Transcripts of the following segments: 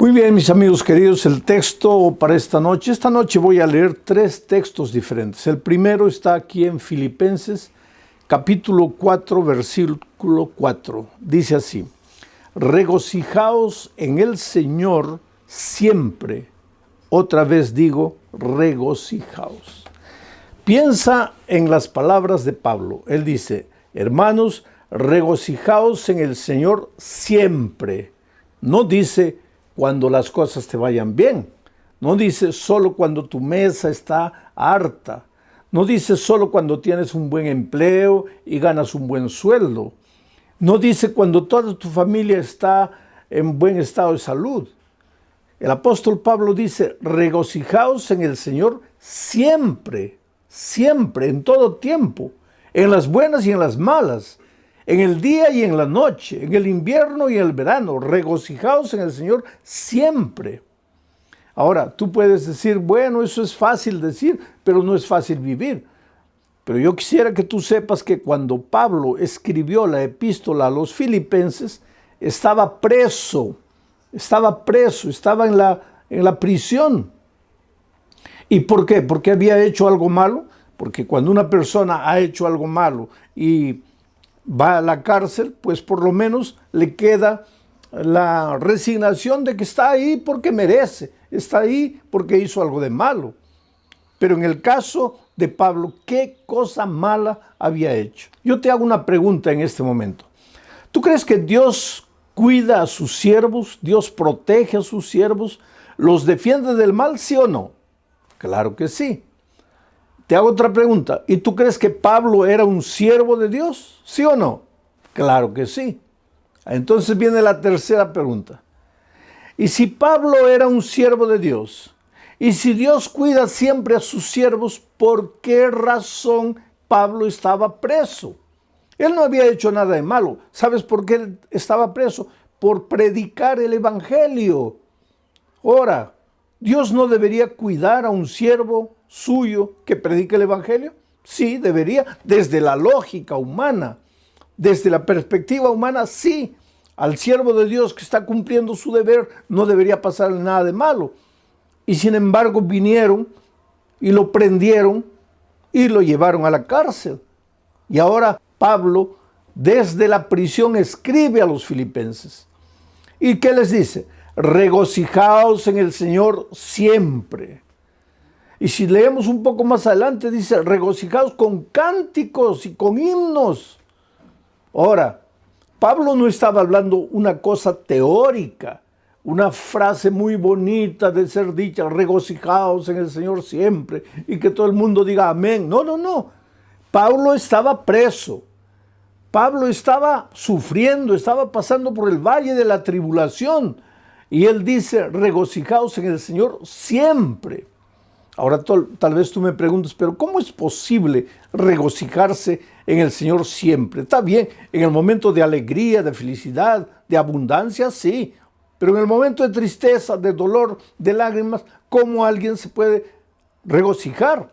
Muy bien, mis amigos queridos, el texto para esta noche. Esta noche voy a leer 3 textos diferentes. El primero está aquí en Filipenses, capítulo 4, versículo 4. Dice así: regocijaos en el Señor siempre. Otra vez digo, regocijaos. Piensa en las palabras de Pablo. Él dice: hermanos, regocijaos en el Señor siempre. No dice cuando las cosas te vayan bien. No dice solo cuando tu mesa está harta. No dice solo cuando tienes un buen empleo y ganas un buen sueldo. No dice cuando toda tu familia está en buen estado de salud. El apóstol Pablo dice: regocijaos en el Señor siempre, siempre, en todo tiempo, en las buenas y en las malas, en el día y en la noche, en el invierno y en el verano. Regocijaos en el Señor siempre. Ahora, tú puedes decir, bueno, eso es fácil decir, pero no es fácil vivir. Pero yo quisiera que tú sepas que cuando Pablo escribió la epístola a los filipenses, estaba preso, estaba en la prisión. ¿Y por qué? ¿Porque había hecho algo malo? Porque cuando una persona ha hecho algo malo y va a la cárcel, pues por lo menos le queda la resignación de que está ahí porque merece, está ahí porque hizo algo de malo. Pero en el caso de Pablo, ¿qué cosa mala había hecho? Yo te hago una pregunta en este momento. ¿Tú crees que Dios cuida a sus siervos? ¿Dios protege a sus siervos? ¿Los defiende del mal, sí o no? Claro que sí. Te hago otra pregunta. ¿Y tú crees que Pablo era un siervo de Dios? ¿Sí o no? Claro que sí. Entonces viene la tercera pregunta. ¿Y si Pablo era un siervo de Dios? ¿Y si Dios cuida siempre a sus siervos, por qué razón Pablo estaba preso? Él no había hecho nada de malo. ¿Sabes por qué él estaba preso? Por predicar el evangelio. Ahora, ¿Dios no debería cuidar a un siervo suyo que predique el evangelio? Sí, debería, desde la lógica humana, desde la perspectiva humana, sí. Al siervo de Dios que está cumpliendo su deber no debería pasarle nada de malo. Y sin embargo vinieron y lo prendieron y lo llevaron a la cárcel. Y ahora Pablo desde la prisión escribe a los filipenses. ¿Y qué les dice? Regocijaos en el Señor siempre. Y si leemos un poco más adelante, dice, regocijaos con cánticos y con himnos. Ahora, Pablo no estaba hablando una cosa teórica, una frase muy bonita de ser dicha, regocijaos en el Señor siempre, y que todo el mundo diga amén. No, no, no. Pablo estaba preso. Pablo estaba sufriendo, estaba pasando por el valle de la tribulación. Y él dice, regocijaos en el Señor siempre. Ahora tal vez tú me preguntes, pero ¿cómo es posible regocijarse en el Señor siempre? Está bien, en el momento de alegría, de felicidad, de abundancia, sí. Pero en el momento de tristeza, de dolor, de lágrimas, ¿cómo alguien se puede regocijar?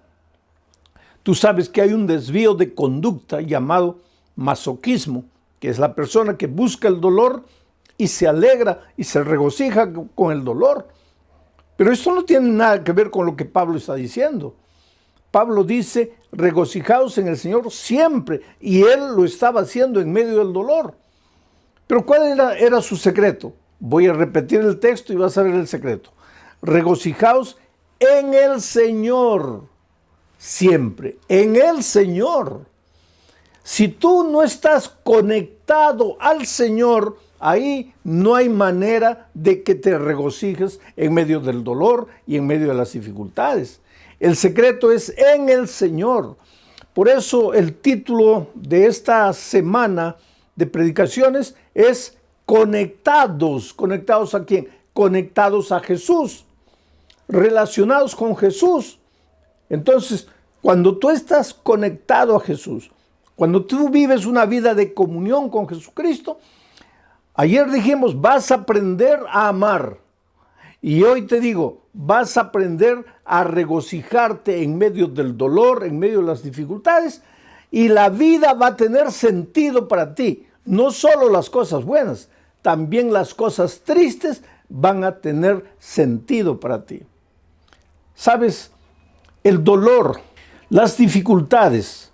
Tú sabes que hay un desvío de conducta llamado masoquismo, que es la persona que busca el dolor y se alegra y se regocija con el dolor. Pero esto no tiene nada que ver con lo que Pablo está diciendo. Pablo dice, regocijaos en el Señor siempre, y él lo estaba haciendo en medio del dolor. Pero ¿cuál era su secreto? Voy a repetir el texto y vas a ver el secreto. Regocijaos en el Señor siempre, en el Señor. Si tú no estás conectado al Señor, ahí no hay manera de que te regocijes en medio del dolor y en medio de las dificultades. El secreto es en el Señor. Por eso el título de esta semana de predicaciones es conectados. ¿Conectados a quién? Conectados a Jesús, relacionados con Jesús. Entonces, cuando tú estás conectado a Jesús, cuando tú vives una vida de comunión con Jesucristo, ayer dijimos, vas a aprender a amar. Y hoy te digo, vas a aprender a regocijarte en medio del dolor, en medio de las dificultades, y la vida va a tener sentido para ti. No solo las cosas buenas, también las cosas tristes van a tener sentido para ti. ¿Sabes? El dolor, las dificultades,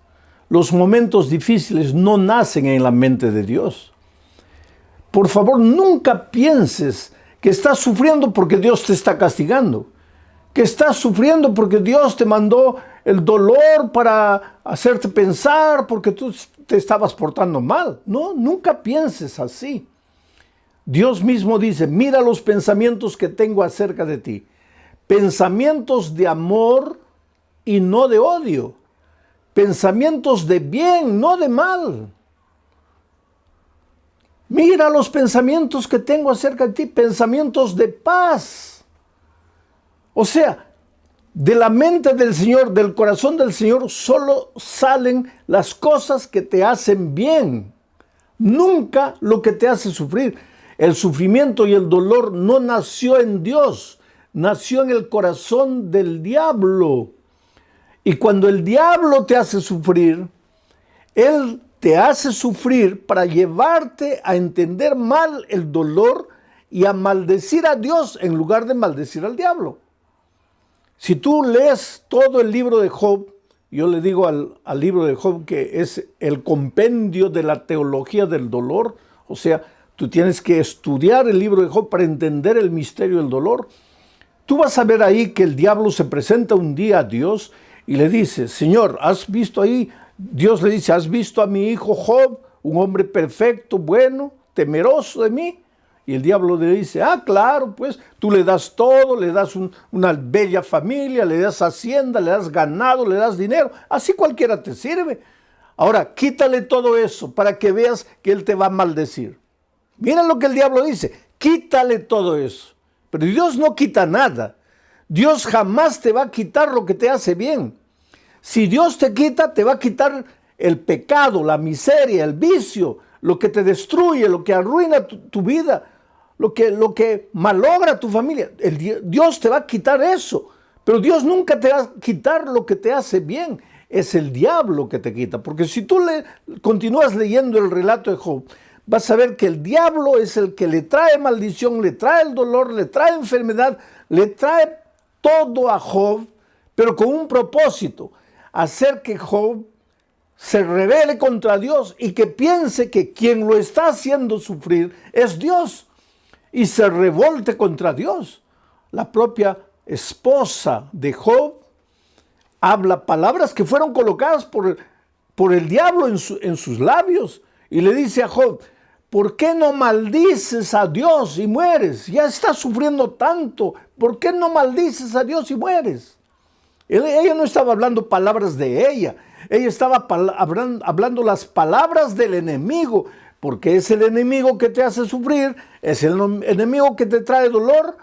los momentos difíciles no nacen en la mente de Dios. Por favor, nunca pienses que estás sufriendo porque Dios te está castigando, que estás sufriendo porque Dios te mandó el dolor para hacerte pensar porque tú te estabas portando mal. No, nunca pienses así. Dios mismo dice, mira los pensamientos que tengo acerca de ti. Pensamientos de amor y no de odio. Pensamientos de bien, no de mal. Mira los pensamientos que tengo acerca de ti, pensamientos de paz. O sea, de la mente del Señor, del corazón del Señor, solo salen las cosas que te hacen bien. Nunca lo que te hace sufrir. El sufrimiento y el dolor no nació en Dios, nació en el corazón del diablo. Y cuando el diablo te hace sufrir, él te hace sufrir para llevarte a entender mal el dolor y a maldecir a Dios en lugar de maldecir al diablo. Si tú lees todo el libro de Job, yo le digo al libro de Job que es el compendio de la teología del dolor, o sea, tú tienes que estudiar el libro de Job para entender el misterio del dolor. Tú vas a ver ahí que el diablo se presenta un día a Dios y le dice, Señor, ¿has visto ahí? Dios le dice, ¿has visto a mi hijo Job, un hombre perfecto, bueno, temeroso de mí? Y el diablo le dice, claro, pues tú le das todo, le das una bella familia, le das hacienda, le das ganado, le das dinero, así cualquiera te sirve. Ahora, quítale todo eso para que veas que él te va a maldecir. Miren lo que el diablo dice, quítale todo eso. Pero Dios no quita nada. Dios jamás te va a quitar lo que te hace bien. Si Dios te quita, te va a quitar el pecado, la miseria, el vicio, lo que te destruye, lo que arruina tu vida, lo que malogra tu familia. Dios te va a quitar eso, pero Dios nunca te va a quitar lo que te hace bien. Es el diablo que te quita, porque si tú continúas leyendo el relato de Job, vas a ver que el diablo es el que le trae maldición, le trae el dolor, le trae enfermedad, le trae todo a Job, pero con un propósito, hacer que Job se rebele contra Dios y que piense que quien lo está haciendo sufrir es Dios y se revolte contra Dios. La propia esposa de Job habla palabras que fueron colocadas por el diablo en sus labios y le dice a Job, ¿por qué no maldices a Dios y mueres? Ya estás sufriendo tanto, ¿por qué no maldices a Dios y mueres? Ella no estaba hablando palabras de ella estaba hablando las palabras del enemigo, porque es el enemigo que te hace sufrir, es el enemigo que te trae dolor,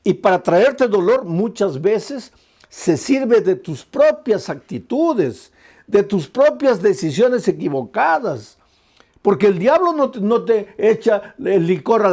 y para traerte dolor muchas veces se sirve de tus propias actitudes, de tus propias decisiones equivocadas, porque el diablo no te echa el licor a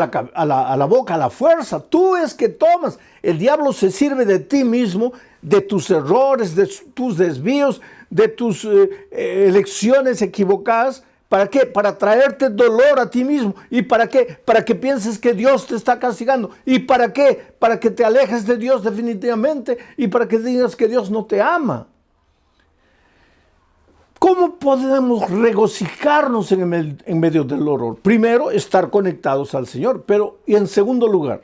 la boca a la fuerza, tú es que tomas. El diablo se sirve de ti mismo, de tus errores, de tus desvíos, de tus elecciones equivocadas. ¿Para qué? Para traerte dolor a ti mismo. ¿Y para qué? Para que pienses que Dios te está castigando. ¿Y para qué? Para que te alejes de Dios definitivamente y para que digas que Dios no te ama. ¿Cómo podemos regocijarnos en medio del dolor? Primero, estar conectados al Señor. Pero, y en segundo lugar,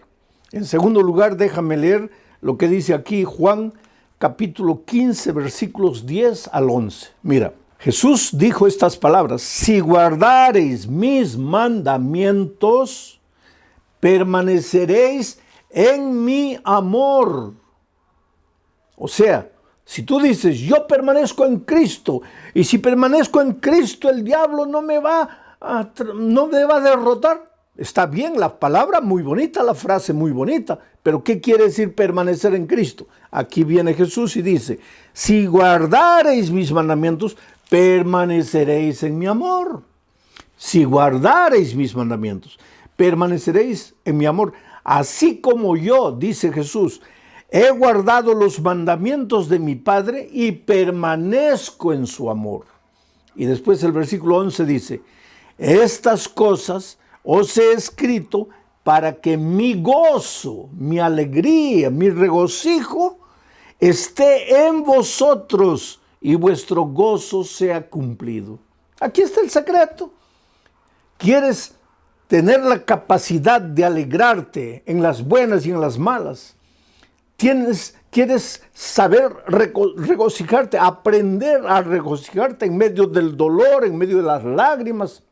déjame leer lo que dice aquí Juan capítulo 15, versículos 10 al 11. Mira, Jesús dijo estas palabras: si guardareis mis mandamientos, permaneceréis en mi amor. O sea, si tú dices, yo permanezco en Cristo, y si permanezco en Cristo, el diablo no me va a derrotar. Está bien la palabra, muy bonita, la frase muy bonita, pero ¿qué quiere decir permanecer en Cristo? Aquí viene Jesús y dice, si guardareis mis mandamientos, permaneceréis en mi amor. Si guardareis mis mandamientos, permaneceréis en mi amor. Así como yo, dice Jesús, he guardado los mandamientos de mi Padre y permanezco en su amor. Y después el versículo 11 dice, estas cosas os he escrito para que mi gozo, mi alegría, mi regocijo esté en vosotros y vuestro gozo sea cumplido. Aquí está el secreto. ¿Quieres tener la capacidad de alegrarte en las buenas y en las malas? ¿Quieres saber regocijarte, aprender a regocijarte en medio del dolor, en medio de las lágrimas?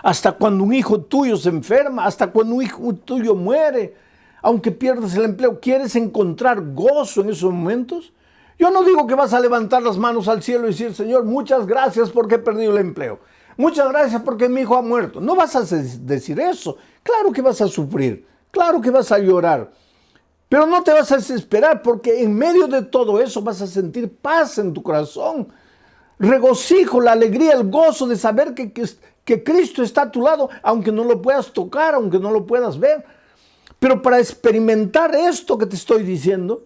Hasta cuando un hijo tuyo se enferma, hasta cuando un hijo tuyo muere, aunque pierdas el empleo, ¿quieres encontrar gozo en esos momentos? Yo no digo que vas a levantar las manos al cielo y decir, Señor, muchas gracias porque he perdido el empleo. Muchas gracias porque mi hijo ha muerto. No vas a decir eso. Claro que vas a sufrir, claro que vas a llorar. Pero no te vas a desesperar porque en medio de todo eso vas a sentir paz en tu corazón. Regocijo, la alegría, el gozo de saber que Cristo está a tu lado, aunque no lo puedas tocar, aunque no lo puedas ver. Pero para experimentar esto que te estoy diciendo,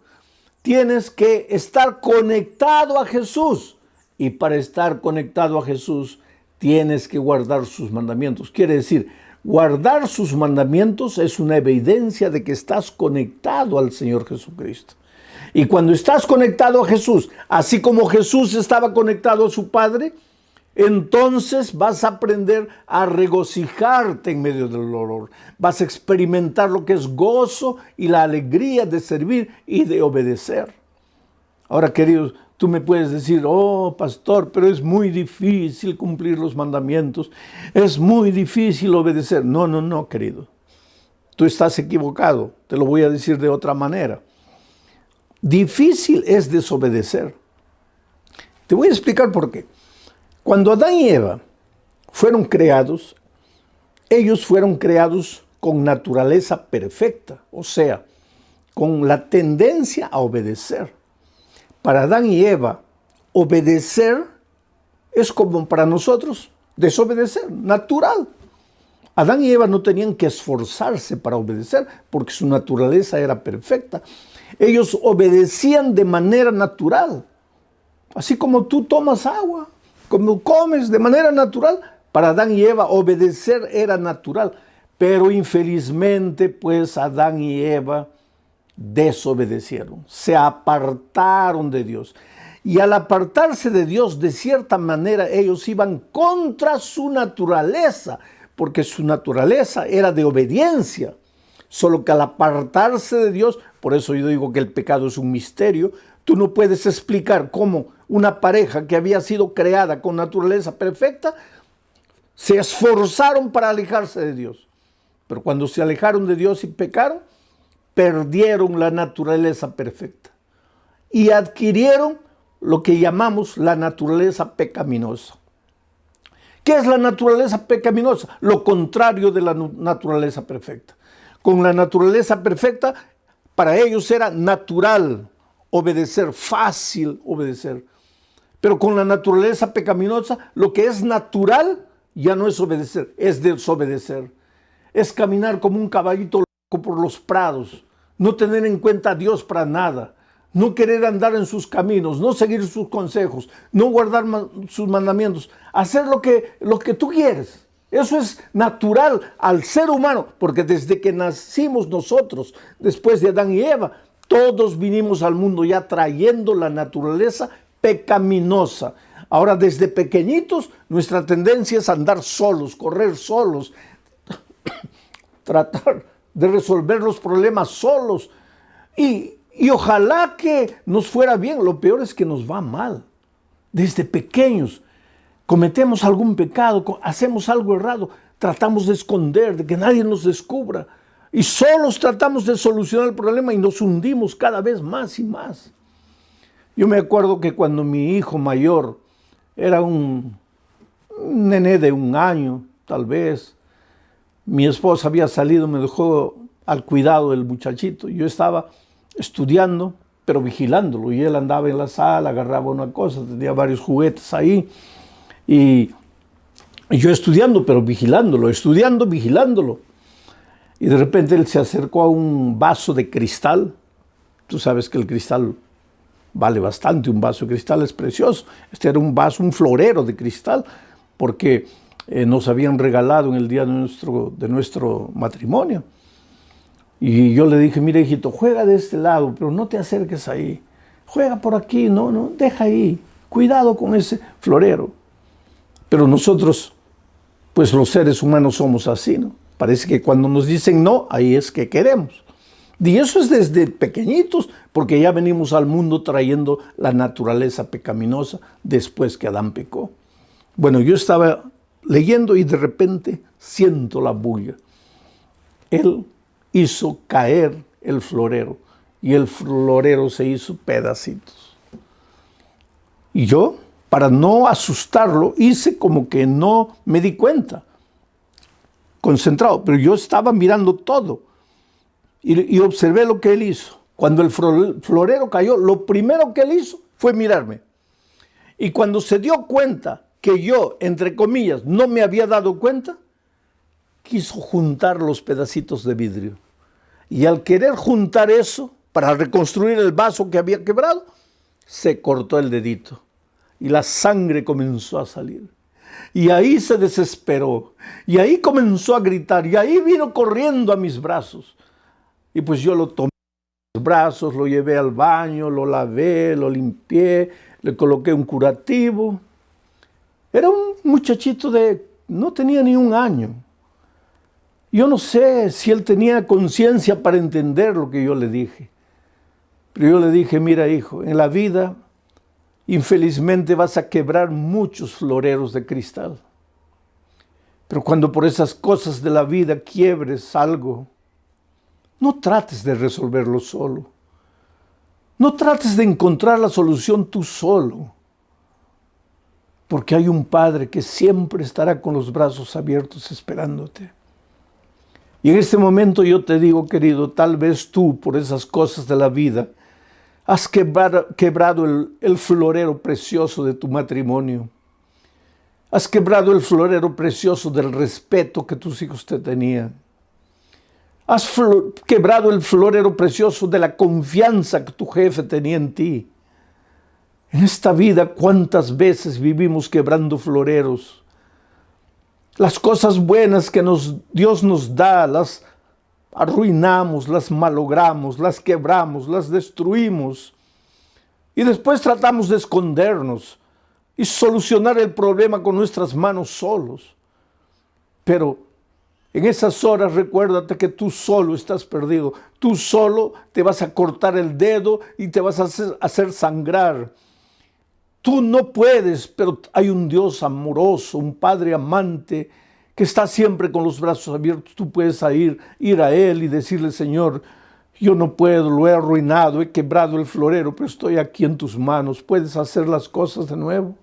tienes que estar conectado a Jesús. Y para estar conectado a Jesús, tienes que guardar sus mandamientos. Quiere decir, guardar sus mandamientos es una evidencia de que estás conectado al Señor Jesucristo. Y cuando estás conectado a Jesús, así como Jesús estaba conectado a su Padre, entonces vas a aprender a regocijarte en medio del dolor. Vas a experimentar lo que es gozo y la alegría de servir y de obedecer. Ahora, queridos, tú me puedes decir, oh, pastor, pero es muy difícil cumplir los mandamientos. Es muy difícil obedecer. No, querido. Tú estás equivocado. Te lo voy a decir de otra manera. Difícil es desobedecer. Te voy a explicar por qué. Cuando Adán y Eva fueron creados, ellos fueron creados con naturaleza perfecta, o sea, con la tendencia a obedecer. Para Adán y Eva, obedecer es como para nosotros desobedecer, natural. Adán y Eva no tenían que esforzarse para obedecer porque su naturaleza era perfecta. Ellos obedecían de manera natural, así como tú tomas agua, como comes de manera natural. Para Adán y Eva obedecer era natural, pero infelizmente pues Adán y Eva desobedecieron, se apartaron de Dios. Y al apartarse de Dios, de cierta manera, ellos iban contra su naturaleza, porque su naturaleza era de obediencia. Solo que al apartarse de Dios, por eso yo digo que el pecado es un misterio, tú no puedes explicar cómo una pareja que había sido creada con naturaleza perfecta, se esforzaron para alejarse de Dios. Pero cuando se alejaron de Dios y pecaron, perdieron la naturaleza perfecta y adquirieron lo que llamamos la naturaleza pecaminosa. ¿Qué es la naturaleza pecaminosa? Lo contrario de la naturaleza perfecta. Con la naturaleza perfecta, para ellos era natural obedecer, fácil obedecer. Pero con la naturaleza pecaminosa, lo que es natural ya no es obedecer, es desobedecer. Es caminar como un caballito loco por los prados, no tener en cuenta a Dios para nada, no querer andar en sus caminos, no seguir sus consejos, no guardar sus mandamientos, hacer lo que tú quieres. Eso es natural al ser humano, porque desde que nacimos nosotros, después de Adán y Eva, todos vinimos al mundo ya trayendo la naturaleza pecaminosa. Ahora, desde pequeñitos, nuestra tendencia es andar solos, correr solos, tratar de resolver los problemas solos. Y ojalá que nos fuera bien. Lo peor es que nos va mal. Desde pequeños cometemos algún pecado, hacemos algo errado, tratamos de esconder, de que nadie nos descubra. Y solos tratamos de solucionar el problema y nos hundimos cada vez más y más. Yo me acuerdo que cuando mi hijo mayor era un nené de 1 año, tal vez, mi esposa había salido, me dejó al cuidado del muchachito. Yo estaba estudiando, pero vigilándolo. Y él andaba en la sala, agarraba una cosa, tenía varios juguetes ahí. Y yo estudiando, pero vigilándolo, vigilándolo. Y de repente él se acercó a un vaso de cristal. Tú sabes que el cristal vale bastante, un vaso de cristal es precioso. Este era un vaso, un florero de cristal, porque nos habían regalado en el día de nuestro matrimonio. Y yo le dije, mira hijito, juega de este lado, pero no te acerques ahí. Juega por aquí, no, deja ahí. Cuidado con ese florero. Pero nosotros, pues los seres humanos somos así, ¿no? Parece que cuando nos dicen no, ahí es que queremos. Y eso es desde pequeñitos, porque ya venimos al mundo trayendo la naturaleza pecaminosa después que Adán pecó. Bueno, yo estaba leyendo y de repente siento la bulla. Él hizo caer el florero y el florero se hizo pedacitos. Y yo, para no asustarlo, hice como que no me di cuenta, concentrado, pero yo estaba mirando todo y observé lo que él hizo. Cuando el florero cayó, lo primero que él hizo fue mirarme. Y cuando se dio cuenta que yo, entre comillas, no me había dado cuenta, quiso juntar los pedacitos de vidrio. Y al querer juntar eso, para reconstruir el vaso que había quebrado, se cortó el dedito. Y la sangre comenzó a salir. Y ahí se desesperó. Y ahí comenzó a gritar. Y ahí vino corriendo a mis brazos. Y pues yo lo tomé en los brazos, lo llevé al baño, lo lavé, lo limpié, le coloqué un curativo. Era un muchachito no tenía ni un año. Yo no sé si él tenía conciencia para entender lo que yo le dije. Pero yo le dije, mira hijo, en la vida infelizmente vas a quebrar muchos floreros de cristal. Pero cuando por esas cosas de la vida quiebres algo, no trates de resolverlo solo. No trates de encontrar la solución tú solo. Porque hay un Padre que siempre estará con los brazos abiertos esperándote. Y en este momento yo te digo, querido, tal vez tú, por esas cosas de la vida, has quebrado el florero precioso de tu matrimonio. Has quebrado el florero precioso del respeto que tus hijos te tenían. Has quebrado el florero precioso de la confianza que tu jefe tenía en ti. En esta vida, ¿cuántas veces vivimos quebrando floreros? Las cosas buenas que Dios nos da, las arruinamos, las malogramos, las quebramos, las destruimos. Y después tratamos de escondernos y solucionar el problema con nuestras manos solos. Pero en esas horas recuérdate que tú solo estás perdido. Tú solo te vas a cortar el dedo y te vas a hacer sangrar. Tú no puedes, pero hay un Dios amoroso, un Padre amante que está siempre con los brazos abiertos. Tú puedes ir a Él y decirle, Señor, yo no puedo, lo he arruinado, he quebrado el florero, pero estoy aquí en tus manos. ¿Puedes hacer las cosas de nuevo?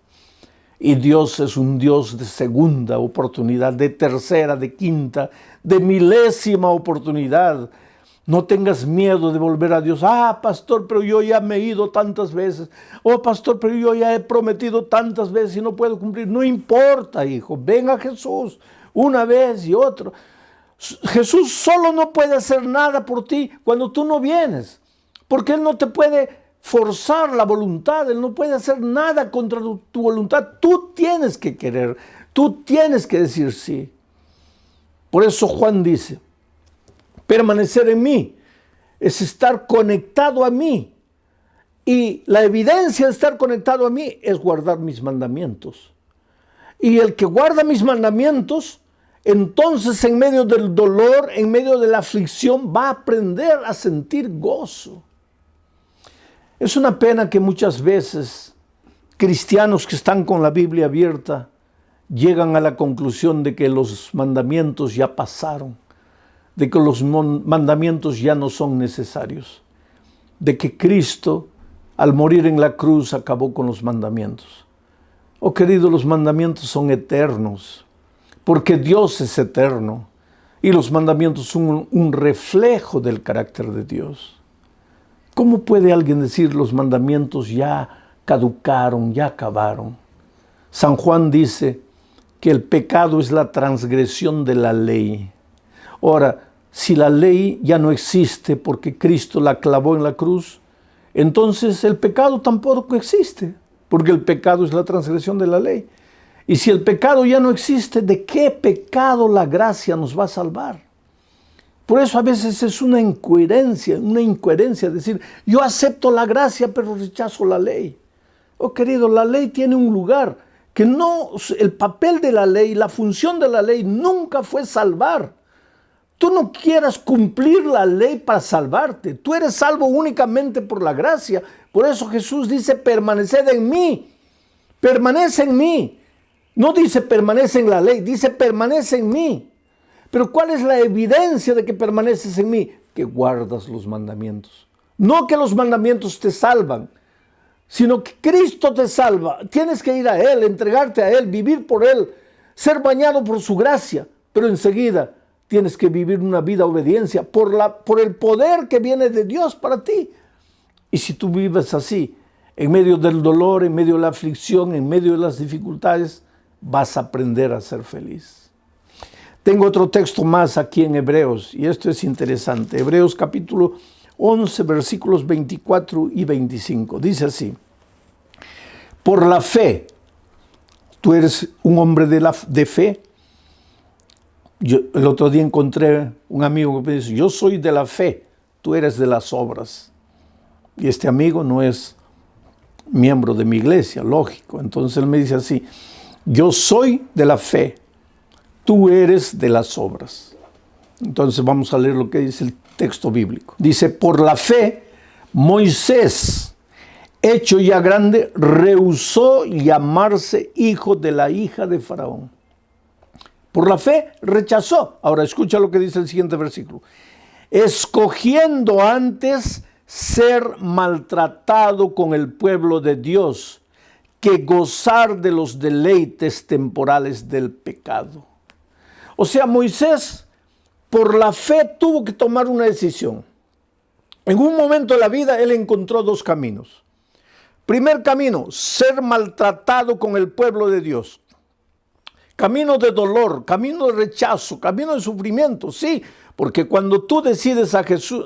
Y Dios es un Dios de segunda oportunidad, de tercera, de quinta, de milésima oportunidad. No tengas miedo de volver a Dios. Pastor, pero yo ya me he ido tantas veces. Pastor, pero yo ya he prometido tantas veces y no puedo cumplir. No importa, hijo. Ven a Jesús una vez y otra. Jesús solo no puede hacer nada por ti cuando tú no vienes. Porque Él no te puede forzar la voluntad. Él no puede hacer nada contra tu voluntad. Tú tienes que querer. Tú tienes que decir sí. Por eso Juan dice, permanecer en mí es estar conectado a mí. Y la evidencia de estar conectado a mí es guardar mis mandamientos. Y el que guarda mis mandamientos, entonces en medio del dolor, en medio de la aflicción, va a aprender a sentir gozo. Es una pena que muchas veces cristianos que están con la Biblia abierta llegan a la conclusión de que los mandamientos ya pasaron, de que los mandamientos ya no son necesarios, de que Cristo, al morir en la cruz, acabó con los mandamientos. Oh querido, los mandamientos son eternos, porque Dios es eterno, y los mandamientos son un reflejo del carácter de Dios. ¿Cómo puede alguien decir los mandamientos ya caducaron, ya acabaron? San Juan dice que el pecado es la transgresión de la ley. Ahora, si la ley ya no existe porque Cristo la clavó en la cruz, entonces el pecado tampoco existe, porque el pecado es la transgresión de la ley. Y si el pecado ya no existe, ¿de qué pecado la gracia nos va a salvar? Por eso a veces es una incoherencia decir, yo acepto la gracia pero rechazo la ley. Oh querido, la ley tiene un lugar que no, el papel de la ley, la función de la ley nunca fue salvar. Tú no quieras cumplir la ley para salvarte. Tú eres salvo únicamente por la gracia. Por eso Jesús dice, permaneced en mí. Permanece en mí. No dice permanece en la ley, dice permanece en mí. Pero ¿cuál es la evidencia de que permaneces en mí? Que guardas los mandamientos. No que los mandamientos te salvan, sino que Cristo te salva. Tienes que ir a Él, entregarte a Él, vivir por Él, ser bañado por su gracia. Pero enseguida tienes que vivir una vida de obediencia por el poder que viene de Dios para ti. Y si tú vives así, en medio del dolor, en medio de la aflicción, en medio de las dificultades, vas a aprender a ser feliz. Tengo otro texto más aquí en Hebreos, y esto es interesante. Hebreos capítulo 11, versículos 24 y 25. Dice así, por la fe, tú eres un hombre de fe. Yo el otro día encontré un amigo que me dice, yo soy de la fe, tú eres de las obras. Y este amigo no es miembro de mi iglesia, lógico. Entonces él me dice así, yo soy de la fe, tú eres de las obras. Entonces vamos a leer lo que dice el texto bíblico. Dice, por la fe, Moisés, hecho ya grande, rehusó llamarse hijo de la hija de Faraón. Por la fe rechazó. Ahora escucha lo que dice el siguiente versículo. Escogiendo antes ser maltratado con el pueblo de Dios que gozar de los deleites temporales del pecado. O sea, Moisés, por la fe, tuvo que tomar una decisión. En un momento de la vida, él encontró dos caminos. Primer camino, ser maltratado con el pueblo de Dios. Camino de dolor, camino de rechazo, camino de sufrimiento, sí. Porque cuando tú decides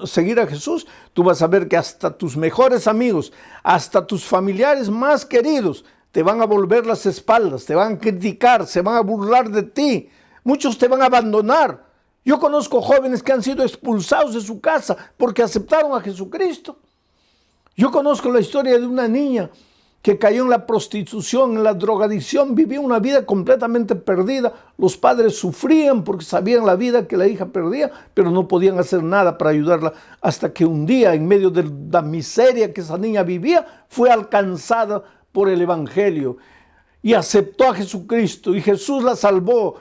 seguir a Jesús, tú vas a ver que hasta tus mejores amigos, hasta tus familiares más queridos, te van a volver las espaldas, te van a criticar, se van a burlar de ti. Muchos te van a abandonar. Yo conozco jóvenes que han sido expulsados de su casa porque aceptaron a Jesucristo. Yo conozco la historia de una niña que cayó en la prostitución, en la drogadicción, vivía una vida completamente perdida. Los padres sufrían porque sabían la vida que la hija perdía, pero no podían hacer nada para ayudarla, hasta que un día, en medio de la miseria que esa niña vivía, fue alcanzada por el Evangelio y aceptó a Jesucristo, y Jesús la salvó,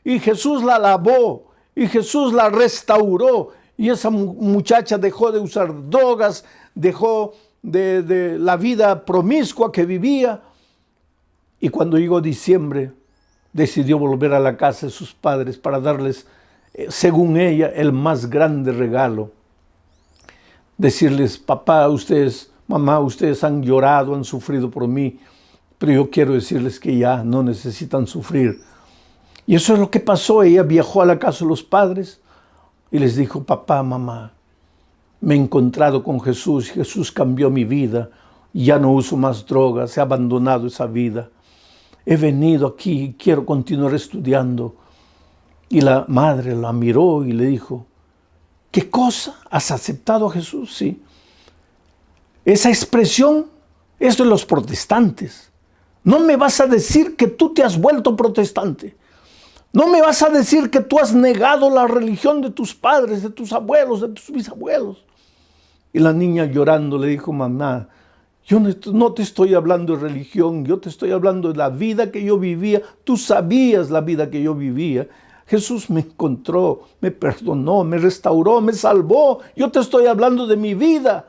y Jesús la lavó, y Jesús la restauró, y esa muchacha dejó de usar drogas, dejó de la vida promiscua que vivía, y cuando llegó diciembre decidió volver a la casa de sus padres para darles, según ella, el más grande regalo. Decirles, papá, ustedes, mamá, ustedes han llorado, han sufrido por mí, pero yo quiero decirles que ya no necesitan sufrir. Y eso es lo que pasó. Ella viajó a la casa de los padres y les dijo, papá, mamá, me he encontrado con Jesús, Jesús cambió mi vida, ya no uso más drogas, he abandonado esa vida. He venido aquí y quiero continuar estudiando. Y la madre la miró y le dijo, ¿qué cosa? ¿Has aceptado a Jesús? Sí. Esa expresión es de los protestantes. No me vas a decir que tú te has vuelto protestante. No me vas a decir que tú has negado la religión de tus padres, de tus abuelos, de tus bisabuelos. Y la niña llorando le dijo, mamá, yo no te estoy hablando de religión, yo te estoy hablando de la vida que yo vivía. Tú sabías la vida que yo vivía. Jesús me encontró, me perdonó, me restauró, me salvó. Yo te estoy hablando de mi vida.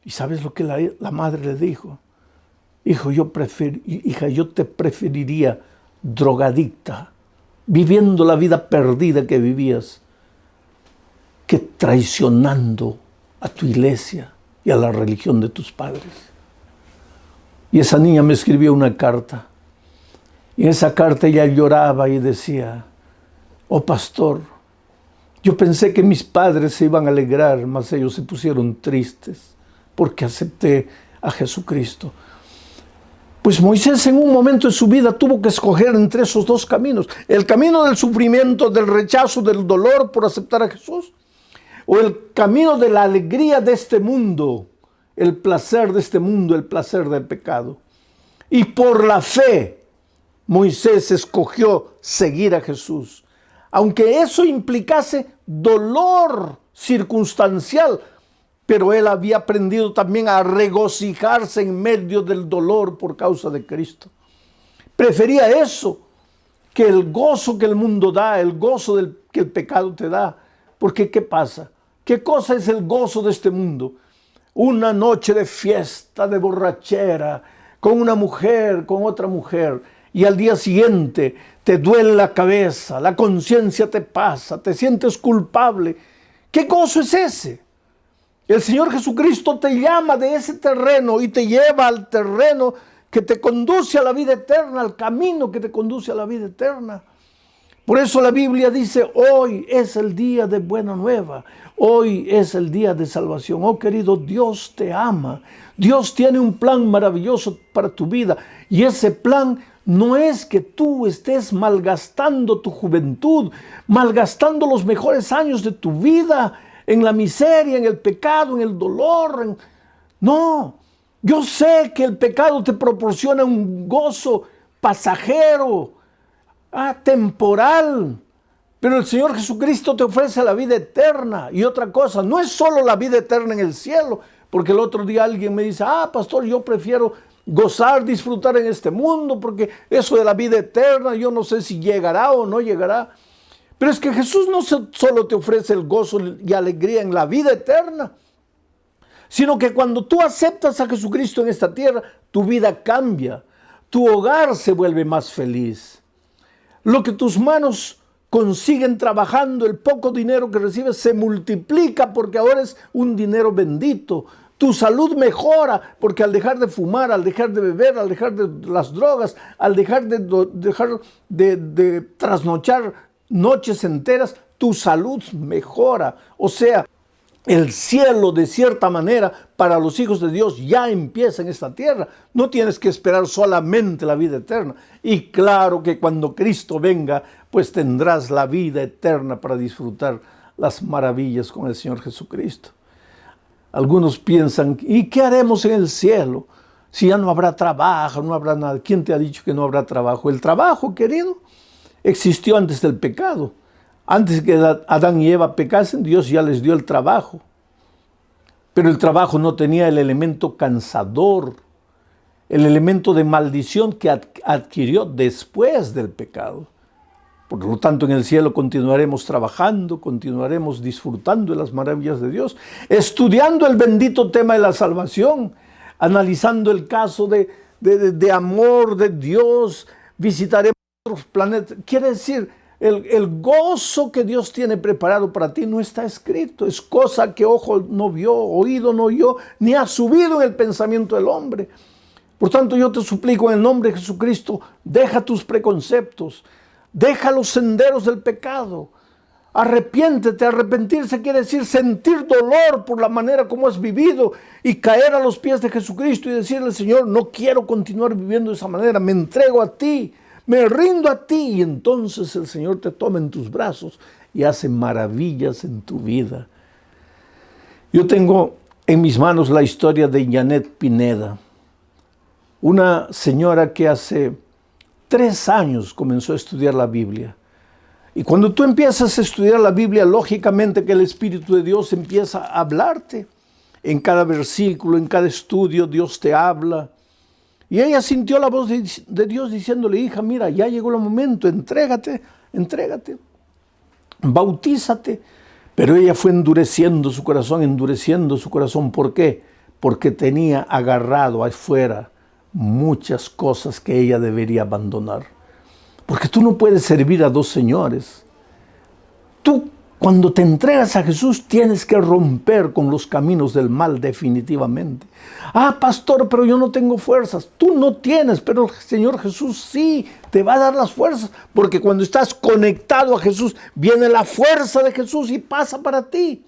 ¿Y sabes lo que la madre le dijo? Hija, yo te preferiría drogadicta, viviendo la vida perdida que vivías, que traicionando a tu iglesia y a la religión de tus padres. Y esa niña me escribió una carta. Y en esa carta ella lloraba y decía, oh pastor, yo pensé que mis padres se iban a alegrar, mas ellos se pusieron tristes porque acepté a Jesucristo. Pues Moisés en un momento de su vida tuvo que escoger entre esos dos caminos. El camino del sufrimiento, del rechazo, del dolor por aceptar a Jesús. O el camino de la alegría de este mundo, el placer de este mundo, el placer del pecado. Y por la fe, Moisés escogió seguir a Jesús. Aunque eso implicase dolor circunstancial, pero él había aprendido también a regocijarse en medio del dolor por causa de Cristo. Prefería eso que el gozo que el mundo da, el gozo que el pecado te da. Porque ¿qué pasa? ¿Qué cosa es el gozo de este mundo? Una noche de fiesta, de borrachera, con una mujer, con otra mujer, y al día siguiente te duele la cabeza, la conciencia te pasa, te sientes culpable. ¿Qué gozo es ese? El Señor Jesucristo te llama de ese terreno y te lleva al terreno que te conduce a la vida eterna, al camino que te conduce a la vida eterna. Por eso la Biblia dice, hoy es el día de buena nueva, hoy es el día de salvación. Oh querido, Dios te ama, Dios tiene un plan maravilloso para tu vida y ese plan no es que tú estés malgastando tu juventud, malgastando los mejores años de tu vida en la miseria, en el pecado, en el dolor. No, yo sé que el pecado te proporciona un gozo pasajero, temporal, pero el Señor Jesucristo te ofrece la vida eterna. Y otra cosa, no es solo la vida eterna en el cielo, porque el otro día alguien me dice, pastor, yo prefiero gozar, disfrutar en este mundo, porque eso de la vida eterna, yo no sé si llegará o no llegará. Pero es que Jesús no solo te ofrece el gozo y alegría en la vida eterna, sino que cuando tú aceptas a Jesucristo en esta tierra, tu vida cambia, tu hogar se vuelve más feliz. Lo que tus manos consiguen trabajando, el poco dinero que recibes, se multiplica porque ahora es un dinero bendito. Tu salud mejora porque al dejar de fumar, al dejar de beber, al dejar de las drogas, al dejar de trasnochar noches enteras, tu salud mejora. O sea, el cielo de cierta manera para los hijos de Dios ya empieza en esta tierra. No tienes que esperar solamente la vida eterna. Y claro que cuando Cristo venga, pues tendrás la vida eterna para disfrutar las maravillas con el Señor Jesucristo. Algunos piensan, ¿y qué haremos en el cielo? Si ya no habrá trabajo, no habrá nada. ¿Quién te ha dicho que no habrá trabajo? El trabajo, querido, existió antes del pecado. Antes que Adán y Eva pecasen, Dios ya les dio el trabajo. Pero el trabajo no tenía el elemento cansador, el elemento de maldición que adquirió después del pecado. Por lo tanto, en el cielo continuaremos trabajando, continuaremos disfrutando de las maravillas de Dios, estudiando el bendito tema de la salvación, analizando el caso de amor de Dios, visitaremos otros planetas. Quiere decir, el gozo que Dios tiene preparado para ti no está escrito. Es cosa que ojo no vio, oído no oyó, ni ha subido en el pensamiento del hombre. Por tanto, yo te suplico en el nombre de Jesucristo, deja tus preconceptos, deja los senderos del pecado. Arrepiéntete. Arrepentirse quiere decir sentir dolor por la manera como has vivido y caer a los pies de Jesucristo y decirle, Señor, no quiero continuar viviendo de esa manera, me entrego a ti. Me rindo a ti y entonces el Señor te toma en tus brazos y hace maravillas en tu vida. Yo tengo en mis manos la historia de Janet Pineda, una señora que hace 3 años comenzó a estudiar la Biblia. Y cuando tú empiezas a estudiar la Biblia, lógicamente que el Espíritu de Dios empieza a hablarte. En cada versículo, en cada estudio, Dios te habla. Y ella sintió la voz de Dios diciéndole, hija, mira, ya llegó el momento, entrégate, bautízate. Pero ella fue endureciendo su corazón. ¿Por qué? Porque tenía agarrado afuera muchas cosas que ella debería abandonar. Porque tú no puedes servir a 2 señores. Tú, cuando te entregas a Jesús, tienes que romper con los caminos del mal definitivamente. Pastor, pero yo no tengo fuerzas. Tú no tienes, pero el Señor Jesús sí te va a dar las fuerzas. Porque cuando estás conectado a Jesús, viene la fuerza de Jesús y pasa para ti.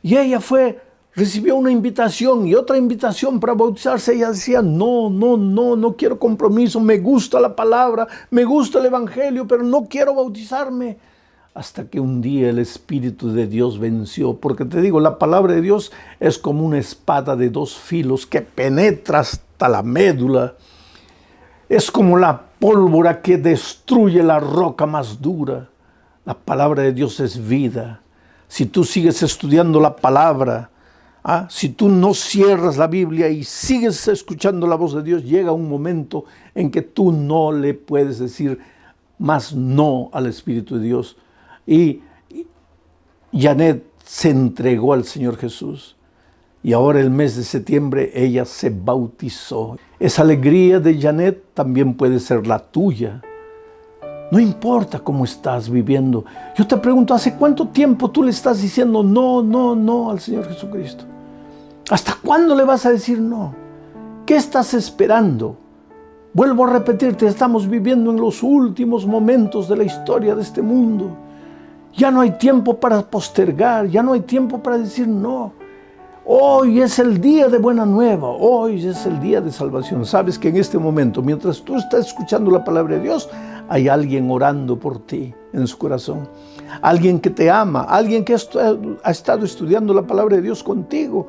Y ella fue recibió una invitación y otra invitación para bautizarse. Ella decía, no quiero compromiso, me gusta la palabra, me gusta el evangelio, pero no quiero bautizarme. Hasta que un día el Espíritu de Dios venció, porque te digo, la palabra de Dios es como una espada de dos filos que penetra hasta la médula. Es como la pólvora que destruye la roca más dura. La palabra de Dios es vida. Si tú sigues estudiando la palabra, si tú no cierras la Biblia y sigues escuchando la voz de Dios, llega un momento en que tú no le puedes decir más no al Espíritu de Dios. Y Janet se entregó al Señor Jesús. Y ahora el mes de septiembre ella se bautizó. Esa alegría de Janet también puede ser la tuya. No importa cómo estás viviendo. Yo te pregunto, ¿hace cuánto tiempo tú le estás diciendo no al Señor Jesucristo? ¿Hasta cuándo le vas a decir no? ¿Qué estás esperando? Vuelvo a repetirte, estamos viviendo en los últimos momentos de la historia de este mundo. Ya no hay tiempo para postergar, ya no hay tiempo para decir no. Hoy es el día de buena nueva, hoy es el día de salvación. Sabes que en este momento, mientras tú estás escuchando la palabra de Dios, hay alguien orando por ti en su corazón. Alguien que te ama, alguien que ha estado estudiando la palabra de Dios contigo.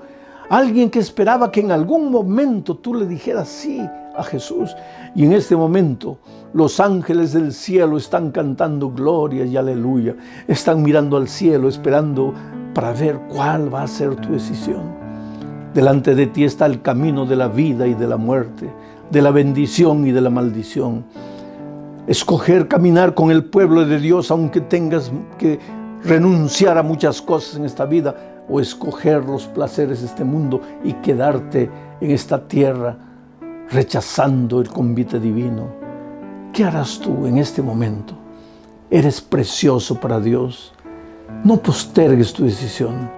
Alguien que esperaba que en algún momento tú le dijeras sí a Jesús. Y en este momento los ángeles del cielo están cantando gloria y aleluya. Están mirando al cielo esperando para ver cuál va a ser tu decisión. Delante de ti está el camino de la vida y de la muerte, de la bendición y de la maldición. Escoger caminar con el pueblo de Dios aunque tengas que renunciar a muchas cosas en esta vida, o escoger los placeres de este mundo y quedarte en esta tierra rechazando el convite divino. ¿Qué harás tú en este momento? Eres precioso para Dios. No postergues tu decisión.